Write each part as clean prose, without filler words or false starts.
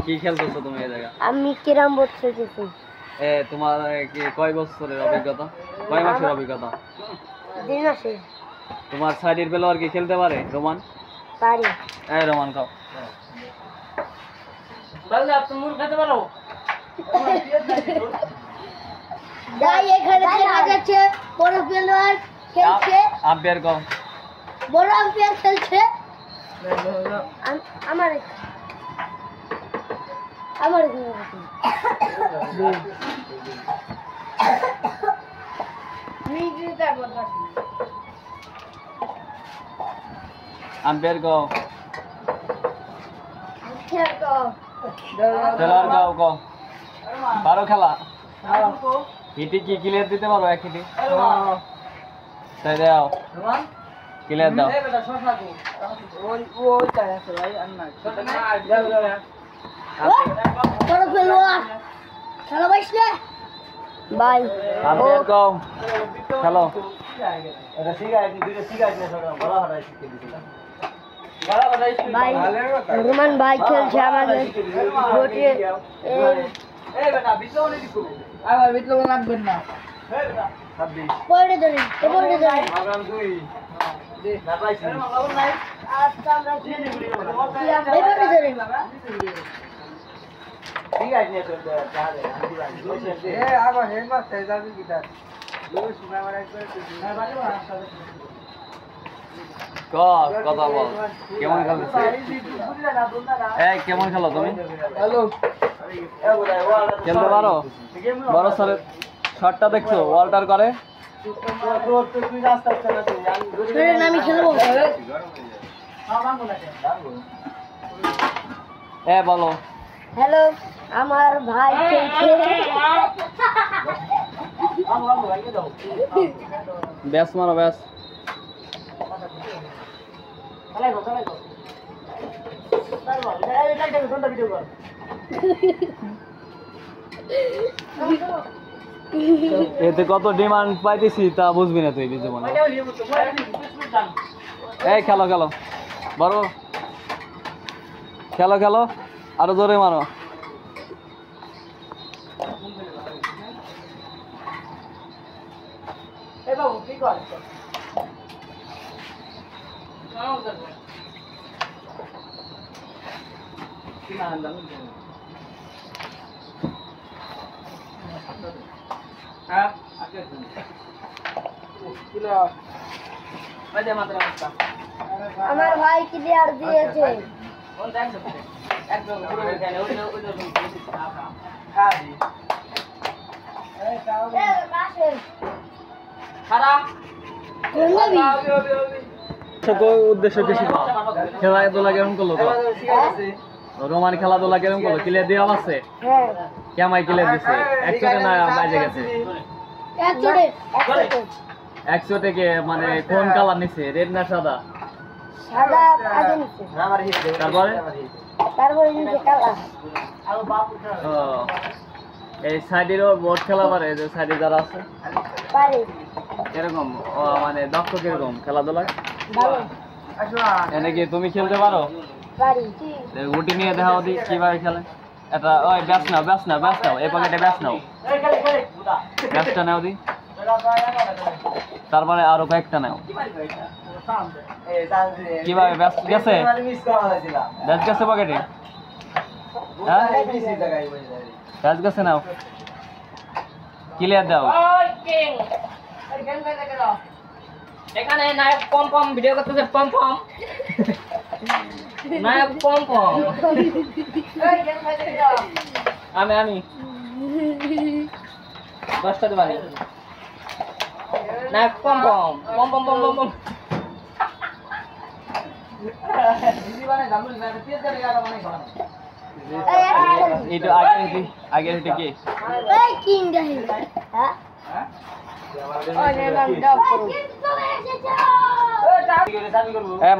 কি খেলতেছো তুমি এই জায়গা? আমি ক্যারাম বোর্ড খেলতেছি। তোমার কি কয় বছরের অভিজ্ঞতা, কয় মাসের অভিজ্ঞতা? 2 মাসের। তোমার সাইডের প্লেয়ার কি খেলতে পারে? রোমান পারি। রোমান খাও। তুমি খেতে পারো। গাই এখানে দেখা যাচ্ছে বড় প্লেয়ার খেলছে। আম্পায়ার কও। বড় আম্পায়ার খেলছে। আমার আম্পায়ার কও। খেলার গাও কও। পারো খেলা? হিটি কি ক্লিয়ার দিতে পারো? এক হিটি তাই দাও, ক্লিয়ার দাও। ভাই আম্পায়ার কও। খেলো। ভাই রোমান ভাই খেলছে আমাদের ভোটে। পড়ে ধরে কথা বল, কেমন খেলতেছ? কেমন খেলো তুমি? খেলতে পারো? বড় সরে শটটা দেখছো ওয়াল্টার করে? আমি খেলবো। বলো। হ্যালো, আমার ভাই খেলছে। ব্যাস মারো, ব্যাস। এতে কত ডিমান্ড পাইতেছি তা বুঝবি না তুই, বুঝতে মনে। খেলো খেলো, বড় খেলো খেলো, আরো জোরে মারো। আমার ভাই ক্লিয়ার দিয়েছে। উদ্দেশ্য কিছু খেলাধুলা কেমন করলো? রোমান খেলাধুলা কেমন করলো? ক্লিয়ার দেওয়া আছে? কেমাই ক্লিয়ার দিচ্ছে? 100 না বাইরে গেছে? 100 থেকে মানে কোন কালার নিচ্ছে, রেড না সাদা? সাদা আগে নিচ্ছে। তারপরে নিচে কালা। এই সাইডেরও বোর্ড খেলা পারে, যে সাইডে যারা আছে? পারে। এরকম মানে দক্ষ কিরকম খেলাধুলায়? ভালো। এনে কি তুমি খেলতে পারো? পারি। গুটি নিয়ে দেখাও দি কিভাবে খেলে। এটা ওই ব্যাস নাও, ব্যাস নাও, ব্যাস নাও, এই পকেটে ব্যাস নাও, ব্যাসটা নাও দি। তারপরে আরো কয়েকটা নাও। কিভাবে ব্যাস গেছে? ব্যাস গেছে পকেটে? হ্যাঁ ব্যাস গেছে, নাও ক্লিয়ার দাও। এখানে নায়ক পম পম ভিডিও করতেছে, পম পম নায়ক পম পম। আমি 10টা দেবানি নায়ক পম পম পম পম পম পম পম। এটা আগে কি কিং গাহি।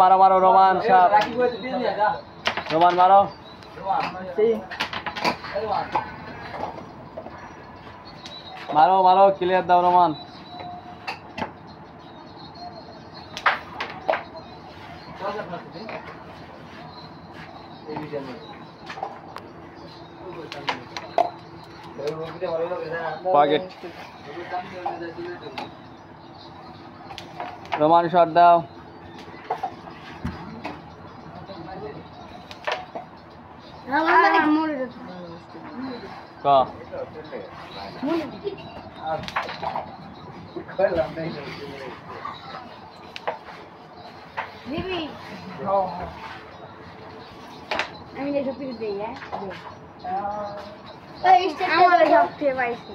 মারো মারো রোমান, রোমান মারো। মারো মারো, ক্লিয়ার দাও রোমান। পকেট রোমান শট দাও ক দিবি আমি এসব পিড়ে দেই হ্যাঁ এই আমার সব খেয়ে পাইছি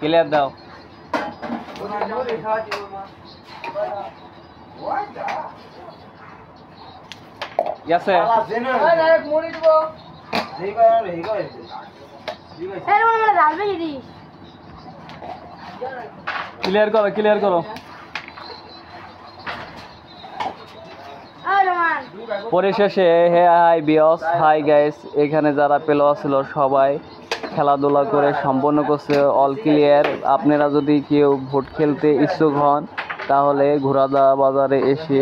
ক্লিয়ার দাও গেছে ক্লিয়ার করো ক্লিয়ার করো পরিশেষে হে হাই বিয়স হাই গাইস এখানে যারা প্লেয়ার ছিল সবাই খেলাধুলা করে সম্পন্ন করছে অল ক্লিয়ার। আপনারা যদি কেউ ভোট খেলতে ইচ্ছুক হন তাহলে ঘোড়াদা বাজারে এসে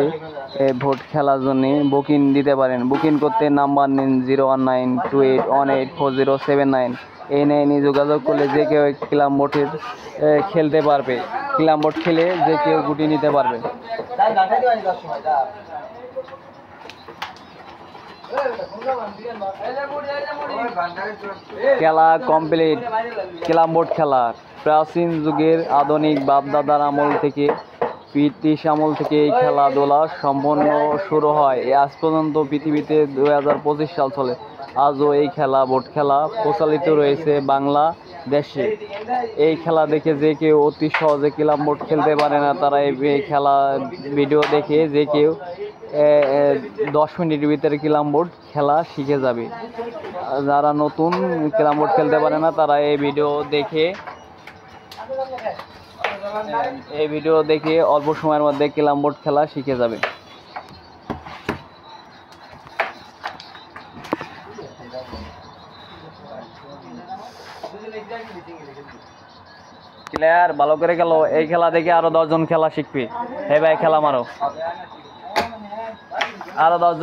ভোট খেলার জন্য বুকিং দিতে পারেন। বুকিং করতে নাম্বার নিন 0192818407 এই নিয়ে যোগাযোগ করলে যে কেউ ক্লাব ভোটের খেলতে পারবে। ক্লাব ভোট খেলে যে কেউ গুটি নিতে পারবে। খেলা কমপ্লিট। ক্লাব ভোট খেলা প্রাচীন যুগের আধুনিক বাপদাদার আমল থেকে ব্রিটিশ আমল থেকে এই খেলাধুলা সম্পন্ন শুরু হয়। আজ পর্যন্ত পৃথিবীতে 2025 সাল চলে। আজও এই খেলা ভোট খেলা প্রচলিত রয়েছে বাংলাদেশে। এই খেলা দেখে যে কেউ অতি সহজে ক্লাব ভোট খেলতে পারে না তারা এই খেলা ভিডিও দেখে যে কেউ 10 মিনিটের ভিতরে ক্লাব ভোট খেলা শিখে যাবে। যারা নতুন ক্লাব ভোট খেলতে পারে না তারা এই ভিডিও দেখে অল্প সময়ের মধ্যে ক্লাব ভোট খেলা শিখে যাবে। ক্লিয়ার ভালো করে খেলো। এই খেলা দেখে আরো 10 জন খেলা শিখবে। হে ভাই খেলা মারো আরো 10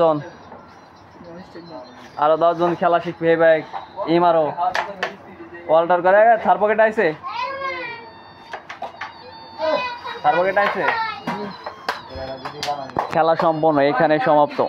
জন খেলা শিখবে। হে ভাই ই মারো অল্টার করে থার পকেট আইছে খেলা সম্পন্ন এখানে সমাপ্ত।